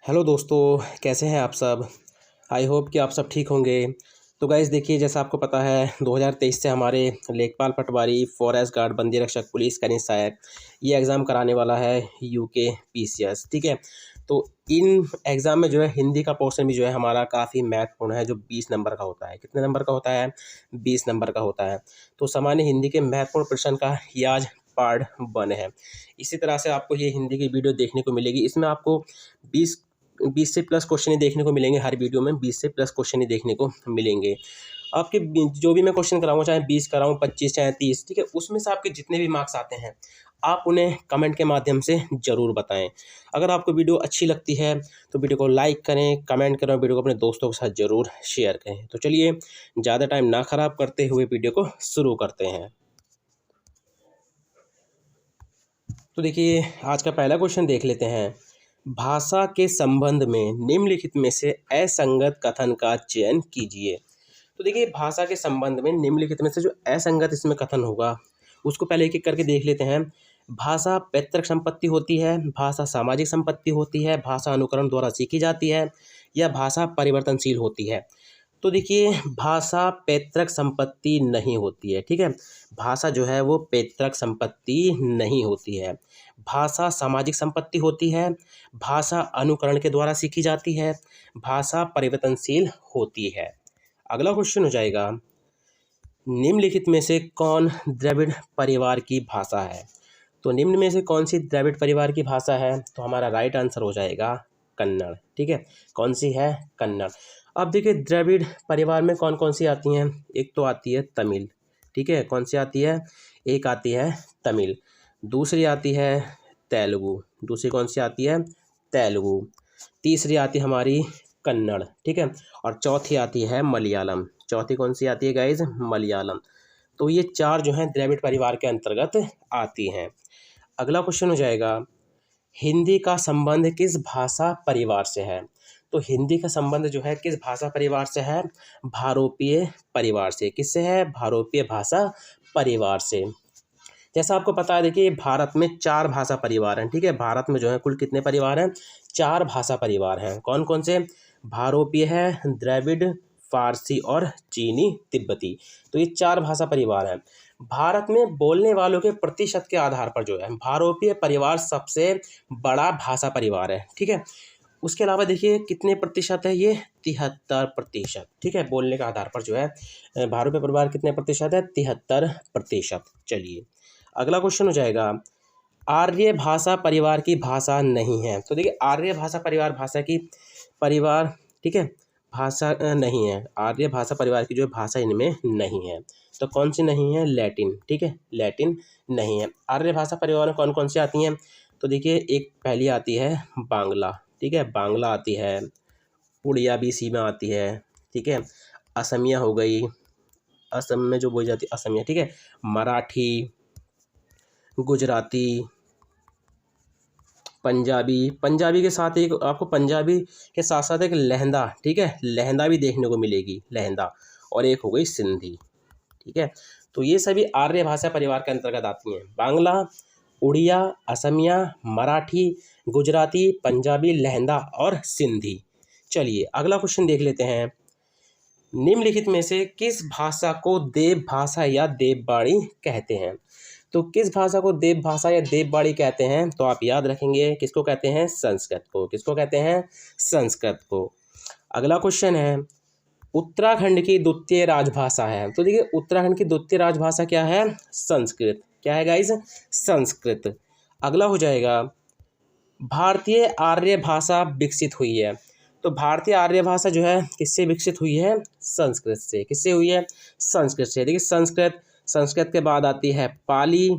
Hello दोस्तों, कैसे हैं आप सब। आई होप कि आप सब ठीक होंगे। तो गाइस देखिए, जैसा आपको पता है 2023 से हमारे लेखपाल पटवारी, फॉरेस्ट गार्ड, बंदी रक्षक, पुलिस कनीज सहायक ये एग्ज़ाम कराने वाला है यूके पीसीएस। ठीक है, तो इन एग्ज़ाम में जो है हिंदी का पोर्शन भी जो है हमारा काफ़ी महत्वपूर्ण है, जो 20 नंबर का होता है। कितने नंबर का होता है? 20 नंबर का होता है। तो सामान्य हिंदी के महत्वपूर्ण प्रश्न का ये आज पार्ट 1 है। इसी तरह से आपको ये हिंदी की वीडियो देखने को मिलेगी। इसमें आपको 20 20 से प्लस क्वेश्चन ही देखने को मिलेंगे। हर वीडियो में 20 से प्लस क्वेश्चन ही देखने को मिलेंगे। आपके जो भी मैं क्वेश्चन कराऊंगा, चाहे 20 कराऊं, 25, चाहे 30, ठीक है, उसमें से आपके जितने भी मार्क्स आते हैं आप उन्हें कमेंट के माध्यम से ज़रूर बताएं। अगर आपको वीडियो अच्छी लगती है तो वीडियो को लाइक करें, कमेंट करें और वीडियो को अपने दोस्तों के साथ ज़रूर शेयर करें। तो चलिए, ज़्यादा टाइम ना ख़राब करते हुए वीडियो को शुरू करते हैं। तो देखिए, आज का पहला क्वेश्चन देख लेते हैं। भाषा के संबंध में निम्नलिखित में से असंगत कथन का चयन कीजिए। तो देखिए, भाषा के संबंध में निम्नलिखित में से जो असंगत इसमें कथन होगा उसको पहले एक एक करके देख लेते हैं। भाषा पैतृक संपत्ति होती है, भाषा सामाजिक संपत्ति होती है, भाषा अनुकरण द्वारा सीखी जाती है, या भाषा परिवर्तनशील होती है। तो देखिए, भाषा पैतृक संपत्ति नहीं होती है। ठीक है, भाषा जो है वो पैतृक संपत्ति नहीं होती है। भाषा सामाजिक संपत्ति होती है, भाषा अनुकरण के द्वारा सीखी जाती है, भाषा परिवर्तनशील होती है। अगला क्वेश्चन हो जाएगा, निम्नलिखित में से कौन द्रविड़ परिवार की भाषा है। तो निम्न में से कौन सी द्रविड़ परिवार की भाषा है? तो हमारा राइट आंसर हो जाएगा कन्नड़। ठीक है, कौन सी है? कन्नड़। अब देखिए, द्रविड़ परिवार में कौन कौन सी आती हैं। एक तो आती है तमिल। ठीक है, कौन सी आती है? एक आती है तमिल, दूसरी आती है तेलुगु, दूसरी कौन सी आती है? तेलुगु। तीसरी आती है हमारी कन्नड़। ठीक है, और चौथी आती है मलयालम। चौथी कौन सी आती है गाइज? मलयालम। तो ये चार जो हैं द्रविड़ परिवार के अंतर्गत आती हैं। अगला क्वेश्चन हो जाएगा, हिंदी का संबंध किस भाषा परिवार से है। तो हिंदी का संबंध जो है किस भाषा परिवार से है? भारोपीय परिवार से। किससे है? भारोपीय भाषा परिवार से। जैसा आपको पता है, देखिए भारत में 4 भाषा परिवार हैं। ठीक है, भारत में जो है कुल कितने परिवार हैं? 4 भाषा परिवार हैं। कौन कौन से? भारोपीय है, द्रविड़, फारसी और चीनी तिब्बती। तो ये 4 भाषा परिवार हैं। भारत में बोलने वालों के प्रतिशत के आधार पर जो है भारोपीय परिवार सबसे बड़ा भाषा परिवार है। ठीक है, उसके अलावा देखिए कितने प्रतिशत है ये? 73%। ठीक है, बोलने के आधार पर जो है भारोपीय परिवार कितने प्रतिशत है? 73%। चलिए, अगला क्वेश्चन हो जाएगा, आर्य भाषा परिवार की भाषा नहीं है। तो देखिए, आर्य भाषा परिवार भाषा की परिवार, ठीक है, भाषा नहीं है। आर्य भाषा परिवार की जो भाषा इनमें नहीं है। तो कौन सी नहीं है? लैटिन। ठीक है, लैटिन नहीं है। आर्य भाषा परिवार में कौन कौन सी आती हैं? तो देखिए, एक पहली आती है बांग्ला। ठीक है, बांग्ला आती है, उड़िया भी इसी में आती है। ठीक है, असमिया हो गई, असम में जो बोली जाती है असमिया। ठीक है, मराठी, गुजराती, पंजाबी। पंजाबी के साथ एक आपको पंजाबी के साथ साथ एक लहंदा, ठीक है, लहंदा भी देखने को मिलेगी, लहंदा। और एक हो गई सिंधी। ठीक है, तो ये सभी आर्य भाषा परिवार के अंतर्गत आती हैं। बांग्ला, उड़िया, असमिया, मराठी, गुजराती, पंजाबी, लहंदा और सिंधी। चलिए, अगला क्वेश्चन देख लेते हैं। निम्नलिखित में से किस भाषा को देव भाषा या देववाणी कहते हैं। तो किस भाषा को देव भाषा या देववाणी कहते हैं? तो आप याद रखेंगे, किसको कहते हैं? संस्कृत को। किसको कहते हैं? संस्कृत को। अगला क्वेश्चन है, उत्तराखंड की द्वितीय राजभाषा है। तो देखिए, उत्तराखंड की द्वितीय राजभाषा क्या है? संस्कृत। क्या है गाइज? संस्कृत। अगला हो जाएगा, भारतीय आर्य भाषा विकसित हुई है। तो भारतीय आर्य भाषा जो है किससे विकसित हुई है? संस्कृत से। किससे हुई है? संस्कृत से। देखिए, संस्कृत, संस्कृत के बाद आती है पाली,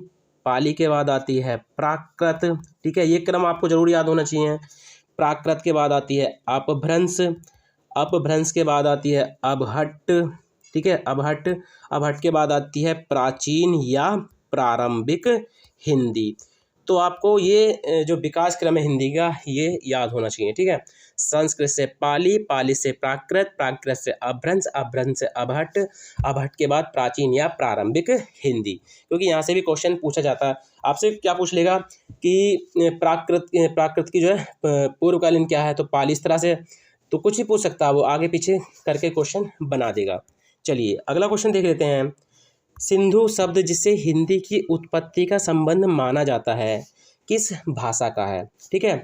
पाली के बाद आती है प्राकृत। ठीक है, ये क्रम आपको जरूर याद होना चाहिए। प्राकृत के बाद आती है अपभ्रंश, अपभ्रंश के बाद आती है अबहट्ट। ठीक है, अबहट्ट, अबहट्ट के बाद आती है प्राचीन या प्रारंभिक हिंदी। तो आपको ये जो विकास क्रम है हिंदी का ये याद होना चाहिए, ठीक है। संस्कृत से पाली, पाली से प्राकृत, प्राकृत से अपभ्रंश, अपभ्रंश से अपहट, अपहट के बाद प्राचीन या प्रारंभिक हिंदी। क्योंकि यहाँ से भी क्वेश्चन पूछा जाता है आपसे, क्या पूछ लेगा कि प्राकृत की जो है पूर्वकालीन क्या है, तो पाली इस तरह से, तो कुछ ही पूछ सकता है वो, आगे पीछे करके क्वेश्चन बना देगा। चलिए अगला क्वेश्चन देख लेते हैं। सिंधु शब्द जिसे हिंदी की उत्पत्ति का संबंध माना जाता है किस भाषा का है, ठीक है।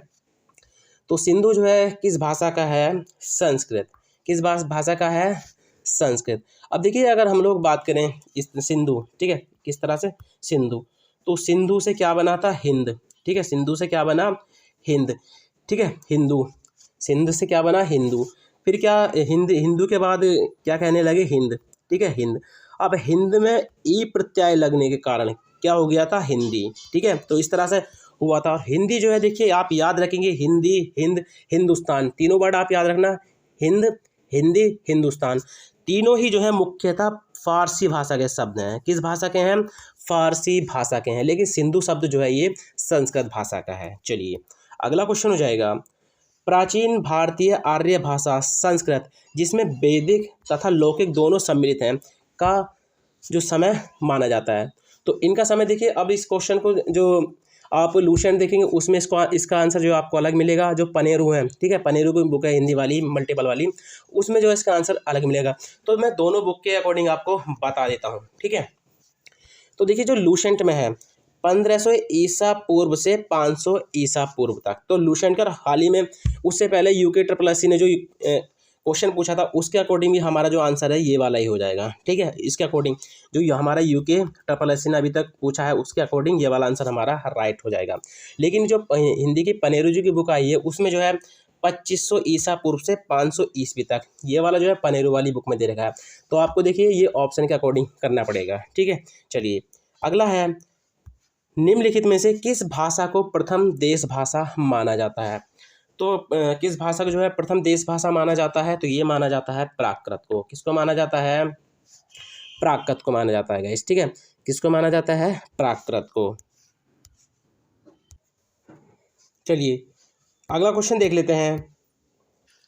तो सिंधु जो है किस भाषा का है, संस्कृत। किस भाषा का है, संस्कृत। अब देखिए अगर हम लोग बात करें इस सिंधु, ठीक है, किस तरह से सिंधु, तो सिंधु से क्या बना था, हिंद, ठीक है। सिंधु से क्या बना, हिंद, ठीक है, हिंदू। सिंध से क्या बना, हिंदू। फिर क्या, हिंदू के बाद क्या कहने लगे, हिंद, ठीक है, हिंद। अब हिंद में ई प्रत्यय लगने के कारण क्या हो गया था, हिंदी, ठीक है। तो इस तरह से हुआ था। हिंदी जो है देखिए आप याद रखेंगे, हिंदी, हिंद, हिंदुस्तान, तीनों वर्ड आप याद रखना, हिंद, हिंदी, हिंदुस्तान, तीनों ही जो है मुख्यतः फारसी भाषा के शब्द हैं। किस भाषा के हैं, फारसी भाषा के हैं। लेकिन सिंधु शब्द जो है ये संस्कृत भाषा का है। चलिए अगला क्वेश्चन हो जाएगा, प्राचीन भारतीय आर्य भाषा संस्कृत जिसमें वैदिक तथा लौकिक दोनों सम्मिलित हैं का जो समय माना जाता है। तो इनका समय देखिए, अब इस क्वेश्चन को जो आप लूसेंट देखेंगे उसमें इसका आंसर जो आपको अलग मिलेगा, जो पनेरू है, ठीक है, पनेरू की बुक है हिंदी वाली मल्टीपल वाली, उसमें जो है इसका आंसर अलग मिलेगा। तो मैं दोनों बुक के अकॉर्डिंग आपको बता देता हूँ, ठीक है। तो देखिए जो लूसेंट में है 1500 ईसा पूर्व से 500 ईसा पूर्व तक, तो लूसेंट का हाल ही में, उससे पहले यूके ट्रिपल ने जो क्वेश्चन पूछा था उसके अकॉर्डिंग भी हमारा जो आंसर है ये वाला ही हो जाएगा, ठीक है। इसके अकॉर्डिंग जो हमारा यूके ट्रिपल ने अभी तक पूछा है उसके अकॉर्डिंग ये वाला आंसर हमारा राइट हो जाएगा। लेकिन जो हिंदी की पनेरू जी की बुक आई है उसमें जो है 2500 ईसा पूर्व से 500 ईस्वी तक, ये वाला जो है पनेरू वाली बुक में दे रखा है। तो आपको देखिए ये ऑप्शन के अकॉर्डिंग करना पड़ेगा, ठीक है। चलिए अगला है, निम्नलिखित में से किस भाषा को प्रथम देश भाषा माना जाता है। तो किस भाषा को जो है प्रथम देश भाषा माना जाता है, तो ये माना जाता है प्राकृत को। किसको माना जाता है, प्राकृत को माना जाता है गाइस, ठीक है। किसको माना जाता है, प्राकृत को। चलिए अगला क्वेश्चन देख लेते हैं,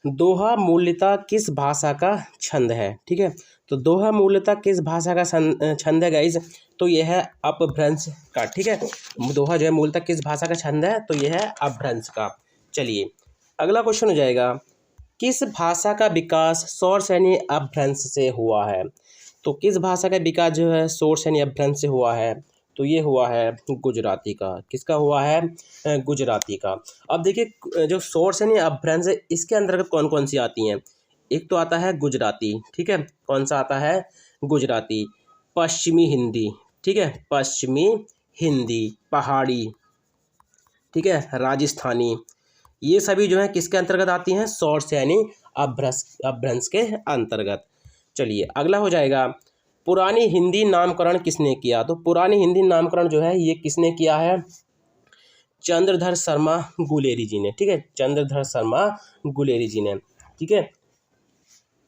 दोहा मूलतः किस भाषा का छंद है, ठीक है। तो दोहा मूलतः किस भाषा का छंद है गाइस, तो यह है अपभ्रंश का, ठीक है। दोहा जो है मूलतः किस भाषा का छंद है, तो यह है अपभ्रंश का। चलिए अगला क्वेश्चन हो जाएगा, किस भाषा का विकास सोर्स यानी अपभ्रंश से हुआ है। तो किस भाषा का विकास जो है सोर्स यानी अपभ्रंश से हुआ है, तो ये हुआ है गुजराती का। किसका हुआ है, गुजराती का। अब देखिए जो सोर्स यानी अपभ्रंश है इसके अंतर्गत कौन कौन सी आती हैं, एक तो आता है गुजराती, ठीक है। कौन सा आता है, गुजराती। पश्चिमी हिंदी, ठीक है, पश्चिमी हिंदी, पहाड़ी, ठीक है, राजस्थानी, ये सभी जो है किसके अंतर्गत आती हैं, सोर्स यानी अपभ्रंश के अंतर्गत। चलिए अगला हो जाएगा, पुरानी हिंदी नामकरण किसने किया। तो पुरानी हिंदी नामकरण जो है ये किसने किया है, चंद्रधर शर्मा गुलेरी जी ने, ठीक है, चंद्रधर शर्मा गुलेरी जी ने, ठीक है।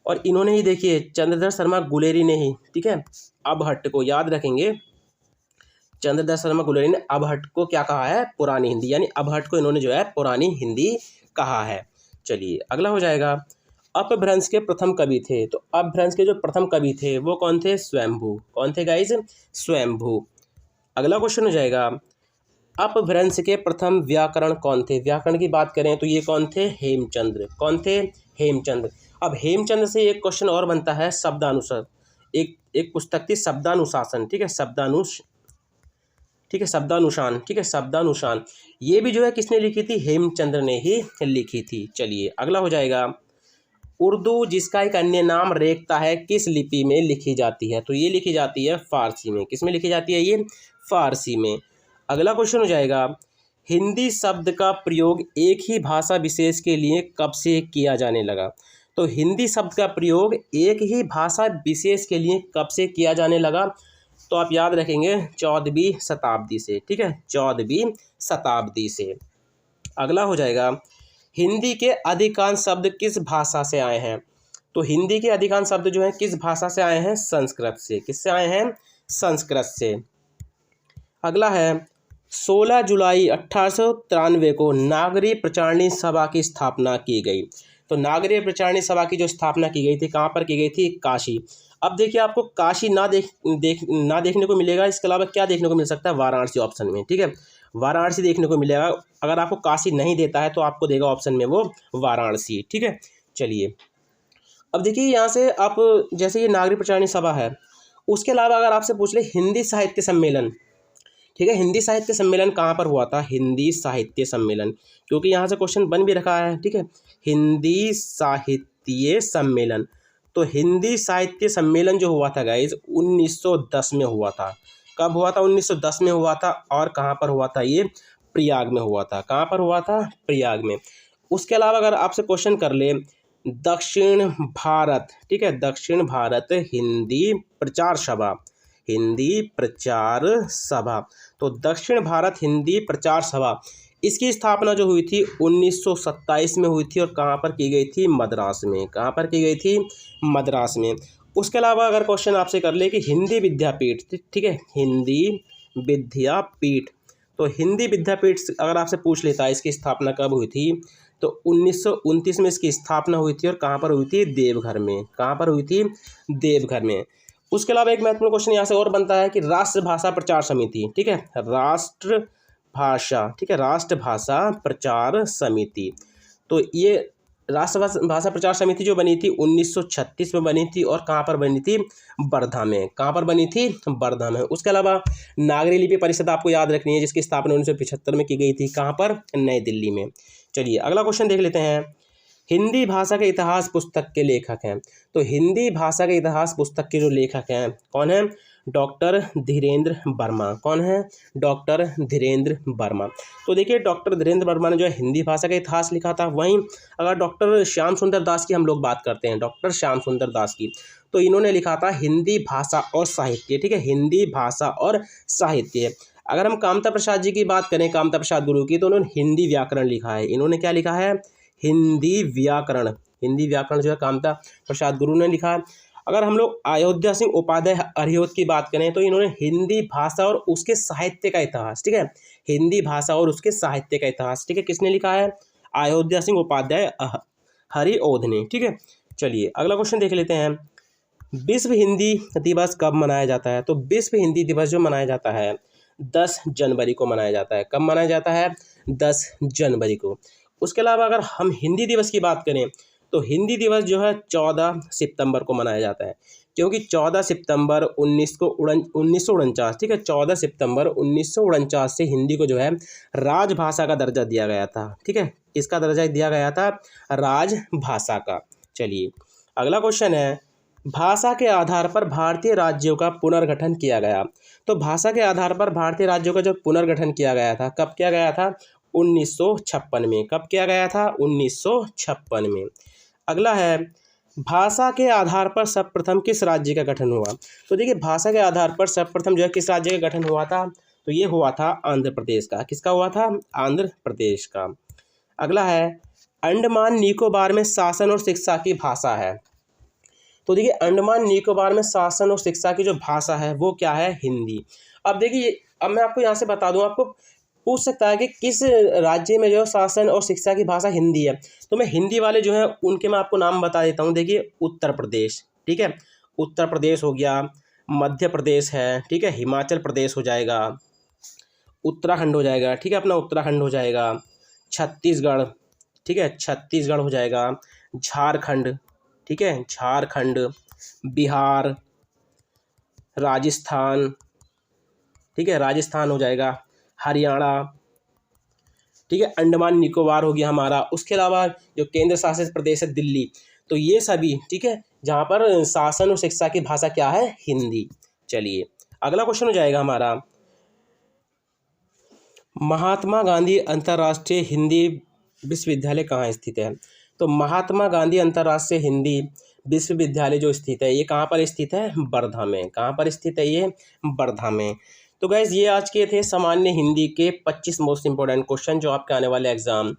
और इन्होंने ही देखिए चंद्रधर शर्मा गुलेरी ने ही, ठीक है, अपभट्ट को याद रखेंगे, चंद्रधर शर्मा गुलेरी ने अपभट्ट को क्या कहा है, पुरानी हिंदी, यानी अपभट्ट को इन्होंने जो है पुरानी हिंदी कहा है। चलिए अगला हो जाएगा, अपभ्रंश के प्रथम कवि थे। तो अपभ्रंश के जो प्रथम कवि थे वो कौन थे, स्वयंभू। कौन थे गाइज, स्वयंभू। अगला क्वेश्चन हो जाएगा, अपभ्रंश के प्रथम व्याकरण कौन थे। व्याकरण की बात करें तो ये कौन थे, हेमचंद्र। कौन थे, हेमचंद्र। अब हेमचंद्र से एक क्वेश्चन और बनता है शब्दानुसार, एक पुस्तक थी शब्दानुशासन, ठीक है, ठीक है, शब्दानुशान, ठीक है, शब्दानुशान, ये भी जो है किसने लिखी थी, हेमचंद्र ने ही लिखी थी। चलिए अगला हो जाएगा, उर्दू जिसका एक अन्य नाम रेखता है किस लिपि में लिखी जाती है। तो ये लिखी जाती है फारसी में। किस में लिखी जाती है, ये फारसी में। अगला क्वेश्चन हो जाएगा, हिंदी शब्द का प्रयोग एक ही भाषा विशेष के लिए कब से किया जाने लगा। तो हिंदी शब्द का प्रयोग एक ही भाषा विशेष के लिए कब से किया जाने लगा, तो आप याद रखेंगे 14वीं शताब्दी से, ठीक है, 14वीं शताब्दी से। अगला हो जाएगा, हिंदी के अधिकांश शब्द किस भाषा से आए हैं। तो हिंदी के अधिकांश शब्द जो हैं किस भाषा से आए हैं, संस्कृत से। किससे आए हैं, संस्कृत से। अगला है, 16 जुलाई 1893 को नागरी प्रचारणी सभा की स्थापना की गई। तो नागरी प्रचारणी सभा की जो स्थापना की गई थी, कहाँ पर की गई थी? काशी। अब देखिए, आपको काशी ना देखने को मिलेगा, इसके अलावा क्या देखने को मिल सकता है? वाराणसी ऑप्शन में, ठीक है, वाराणसी देखने को मिलेगा। अगर आपको काशी नहीं देता है तो आपको देगा ऑप्शन में वो वाराणसी, ठीक है। चलिए, अब देखिए यहाँ से आप, जैसे ये नागरिक प्रचारणी सभा है, उसके अलावा अगर आपसे पूछ ले हिंदी साहित्य सम्मेलन, ठीक है, हिंदी साहित्य सम्मेलन कहाँ पर हुआ था? हिंदी साहित्य सम्मेलन, क्योंकि यहाँ से क्वेश्चन बन भी रखा है, ठीक है, हिंदी साहित्य सम्मेलन। तो हिंदी साहित्य सम्मेलन जो हुआ था गाइज 1910 में हुआ था। कब हुआ था? 1910 में हुआ था। और कहाँ पर हुआ था? ये प्रयाग में हुआ था। कहाँ पर हुआ था? प्रयाग में। उसके अलावा अगर आपसे क्वेश्चन कर ले दक्षिण भारत, ठीक है, दक्षिण भारत हिंदी प्रचार सभा, हिंदी प्रचार सभा, तो दक्षिण भारत हिंदी प्रचार सभा, इसकी स्थापना जो हुई थी 1927 में हुई थी। और कहाँ पर की गई थी? मद्रास में। कहाँ पर की गई थी? मद्रास में। उसके अलावा अगर क्वेश्चन आपसे कर ले कि हिंदी विद्यापीठ, ठीक है, हिंदी विद्यापीठ, तो हिंदी विद्यापीठ अगर आपसे पूछ लेता है इसकी स्थापना कब हुई थी, तो 1929 में इसकी स्थापना हुई थी। और कहाँ पर हुई थी? देवघर में। कहाँ पर हुई थी? देवघर में। उसके अलावा एक महत्वपूर्ण क्वेश्चन यहाँ से और बनता है कि राष्ट्रभाषा प्रचार समिति, ठीक है, राष्ट्रभाषा, ठीक है, राष्ट्रभाषा प्रचार समिति, तो ये राष्ट्रभाषा प्रचार समिति जो बनी थी 1936 में बनी थी। और कहाँ पर बनी थी? वर्धा में। कहाँ पर बनी थी? वर्धा में। उसके अलावा नागरी लिपि परिषद आपको याद रखनी है, जिसकी स्थापना 1975 में की गई थी। कहाँ पर? नई दिल्ली में। चलिए अगला क्वेश्चन देख लेते हैं। हिंदी भाषा के इतिहास पुस्तक के लेखक हैं। तो हिंदी भाषा के इतिहास पुस्तक के जो लेखक हैं कौन है? डॉक्टर धीरेन्द्र वर्मा। कौन है? डॉक्टर धीरेन्द्र वर्मा। तो देखिए, डॉक्टर धीरेन्द्र वर्मा ने जो है हिंदी भाषा का इतिहास लिखा था। वहीं अगर डॉक्टर श्याम सुंदर दास की हम लोग बात करते हैं, डॉक्टर श्याम सुंदर दास की, तो इन्होंने लिखा था हिंदी भाषा और साहित्य, ठीक है, हिंदी भाषा और साहित्य। अगर हम कामता प्रसाद जी की बात करें, कामता प्रसाद गुरु की, तो उन्होंने हिंदी व्याकरण लिखा है। इन्होंने क्या लिखा है? हिंदी व्याकरण। हिंदी व्याकरण जो है कामता प्रसाद गुरु ने लिखा है। अगर हम लोग अयोध्या सिंह उपाध्याय हरिऔध की बात करें, तो इन्होंने हिंदी भाषा और उसके साहित्य का इतिहास, ठीक है, हिंदी भाषा और उसके साहित्य का इतिहास, ठीक है, किसने लिखा है? अयोध्या सिंह उपाध्याय हरिऔध ने, ठीक है। चलिए अगला क्वेश्चन देख लेते हैं। विश्व हिंदी दिवस कब मनाया जाता है? तो विश्व हिंदी दिवस जो मनाया जाता है 10 जनवरी को मनाया जाता है। कब मनाया जाता है? 10 जनवरी को। उसके अलावा अगर हम हिंदी दिवस की बात करें, तो हिंदी दिवस जो है 14 सितंबर को मनाया जाता है, क्योंकि 14 सितंबर 1949, ठीक है, 14 सितंबर 1949 से हिंदी को जो है राजभाषा का दर्जा दिया गया था, ठीक है, इसका दर्जा दिया गया था राजभाषा का। चलिए अगला क्वेश्चन है, भाषा के आधार पर भारतीय राज्यों का पुनर्गठन किया गया। तो भाषा के आधार पर भारतीय राज्यों का जो पुनर्गठन किया गया था, कब किया गया था? 1956 में। कब किया गया था? 1956 में। अगला है, भाषा के आधार पर सर्वप्रथम किस राज्य का गठन हुआ? तो देखिए, भाषा के आधार पर सर्वप्रथम जो है किस राज्य का गठन हुआ था? तो ये हुआ था आंध्र प्रदेश का। किसका हुआ था? आंध्र प्रदेश का। अगला है, अंडमान निकोबार में शासन और शिक्षा की भाषा है। तो देखिए, अंडमान निकोबार में शासन और शिक्षा की जो भाषा है वो क्या है? हिंदी। अब देखिए, अब मैं आपको यहाँ से बता दूँ, आपको पूछ सकता है कि किस राज्य में जो शासन और शिक्षा की भाषा हिंदी है, तो मैं हिंदी वाले जो है उनके मैं आपको नाम बता देता हूँ। देखिए, उत्तर प्रदेश, ठीक है, उत्तर प्रदेश हो गया, मध्य प्रदेश है, ठीक है, हिमाचल प्रदेश हो जाएगा, उत्तराखंड हो जाएगा, ठीक है, अपना उत्तराखंड हो जाएगा, छत्तीसगढ़, ठीक है, छत्तीसगढ़ हो जाएगा, झारखंड, ठीक है, झारखंड, बिहार, राजस्थान, ठीक है, राजस्थान हो जाएगा, हरियाणा, ठीक है, अंडमान निकोबार हो गया हमारा। उसके अलावा जो केंद्र शासित प्रदेश है दिल्ली, तो ये सभी, ठीक है, जहाँ पर शासन और शिक्षा की भाषा क्या है? हिंदी। चलिए अगला क्वेश्चन हो जाएगा हमारा, महात्मा गांधी अंतर्राष्ट्रीय हिंदी विश्वविद्यालय कहाँ स्थित है? तो महात्मा गांधी अंतर्राष्ट्रीय हिंदी विश्वविद्यालय जो स्थित है, ये कहाँ पर स्थित है? वर्धा में। कहाँ पर स्थित है? ये वर्धा में। तो गाइज, ये आज के थे सामान्य हिंदी के 25 मोस्ट इंपॉर्टेंट क्वेश्चन जो आपके आने वाले एग्जाम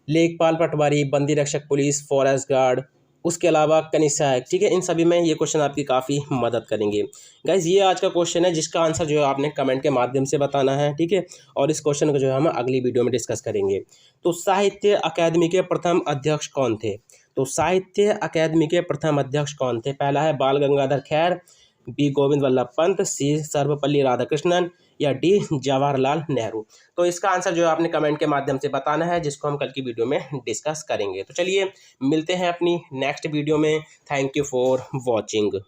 लेखपाल पटवारी, बंदी रक्षक पुलिस, फॉरेस्ट गार्ड, उसके अलावा कनिष्क, ठीक है। इन सभी में ये क्वेश्चन आपकी काफ़ी मदद करेंगे। गाइज ये आज का क्वेश्चन है जिसका आंसर जो है आपने कमेंट के माध्यम से बताना है, ठीक है। और इस क्वेश्चन को जो है हम अगली वीडियो में डिस्कस करेंगे। तो साहित्य अकादमी के प्रथम अध्यक्ष कौन थे? तो साहित्य अकादमी के प्रथम अध्यक्ष कौन थे? पहला है बाल गंगाधर खैर, बी गोविंद वल्लभ पंत, सी सर्वपल्ली राधाकृष्णन या डी जवाहरलाल नेहरू। तो इसका आंसर जो है आपने कमेंट के माध्यम से बताना है, जिसको हम कल की वीडियो में डिस्कस करेंगे। तो चलिए मिलते हैं अपनी नेक्स्ट वीडियो में। Thank you for watching.